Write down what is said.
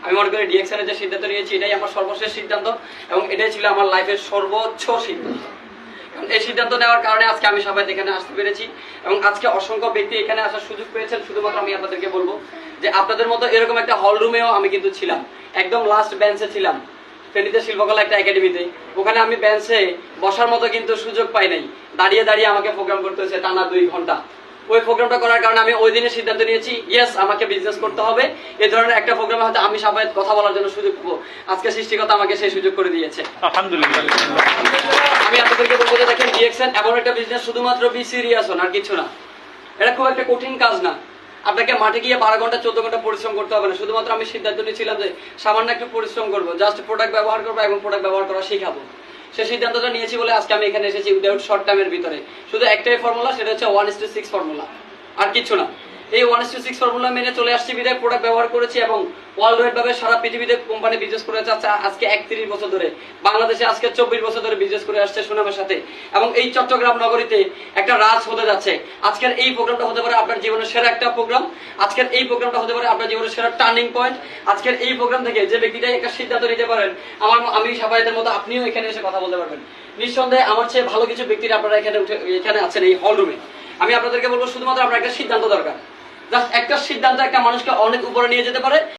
আমি মনে করি ডিএক্সএন এর যে সিদ্ধান্ত নিয়েছি এটাই আমার সর্বশেষ সিদ্ধান্ত এবং এটাই ছিল আমার লাইফের সর্বোচ্চ সিদ্ধান্ত। এই সিদ্ধান্ত নেওয়ার কারণে আজকে আমি সবাই এখানে আসতে পেরেছি এবং আজকে অসংখ্য ব্যক্তি এখানে আসার সুযোগ পেয়েছেন। শুধুমাত্র আমি আপনাদেরকে বলবো যে আপনাদের মতো এরকম একটা হল রুমেও আমি কিন্তু ছিলাম, একদম লাস্ট বেঞ্চে ছিলাম ফেনীতে শিল্পকলা একটা একাডেমিতে। ওখানে আমি বেঞ্চে বসার মতো কিন্তু সুযোগ পাই নাই, দাঁড়িয়ে দাঁড়িয়ে আমাকে প্রোগ্রাম করতে হয়েছে টানা 2 ঘন্টা। ওই প্রোগ্রামটা করার কারণে আমি ওই দিনে সিদ্ধান্ত নিয়েছি ইয়েস আমাকে বিজনেস করতে হবে। এই ধরনের একটা প্রোগ্রামে হয়তো আমি সবাই কথা বলার জন্য সুযোগ পাবো, আজকে সৃষ্টিকর্তা আমাকে সেই সুযোগ করে দিয়েছে আলহামদুলিল্লাহ। আমি আপনাদেরকে বলবো যে দেখেন ডিএক্সএন এমন একটা বিজনেস, শুধুমাত্র বি সিরিয়াস হন আর কিছু না। এটা খুব একটা কঠিন কাজ না, আপনাকে মাঠে গিয়ে 12 ঘন্টা 14 ঘন্টা পরিশ্রম করতে হবে না। শুধুমাত্র আমি সিদ্ধান্ত নিয়েছিলাম যে সামান্য একটু পরিশ্রম করবো, জাস্ট প্রোডাক্ট ব্যবহার করবো এবং প্রোডাক্ট ব্যবহার করা শিখাবো। সেই সিদ্ধান্তটা নিয়েছি বলে আজকে আমি এখানে এসেছি উইদাউট শর্ট টাইমের ভিতরে। শুধু একটাই ফর্মুলা, সেটা হচ্ছে 1:6 ফর্মুলা, আর কিছু না। এই 1:6 ফর্মুলা মেনে চলে আসছি বিদায় প্রোডাক্ট ব্যবহার করেছি এবং ওয়ার্ল্ড ওয়াইড ভাবে সারা পৃথিবীতে কোম্পানি বিজনেস করে যাচ্ছে আজকে 31 বছর ধরে। বাংলাদেশে আজকে 24 বছর ধরে বিজনেস করে আসছে সুনামের সাথে। এবং এই চট্টগ্রাম নগরীতে একটা রাজ হতে যাচ্ছে। আজকের এই প্রোগ্রামটা হতে পারে আপনার জীবনের সেরা একটা প্রোগ্রাম। আজকের এই প্রোগ্রামটা হতে পারে আপনার জীবনের সেরা টার্নিং পয়েন্ট। আজকের এই প্রোগ্রাম থেকে যে ব্যক্তিটাই একটা সিদ্ধান্ত নিতে পারেন, আমি সাফায়েতের মতো আপনিও এখানে এসে কথা বলতে পারবেন। নিঃসন্দেহে আমার চেয়ে ভালো কিছু ব্যক্তিরা আপনারা এখানে আছেন এই হল রুমে। আমি আপনাদেরকে বলবো শুধুমাত্র আপনার একটা সিদ্ধান্ত দরকার। জাস্ট একটা সিদ্ধান্ত একটা মানুষকে অনেক উপরে নিয়ে যেতে পারে।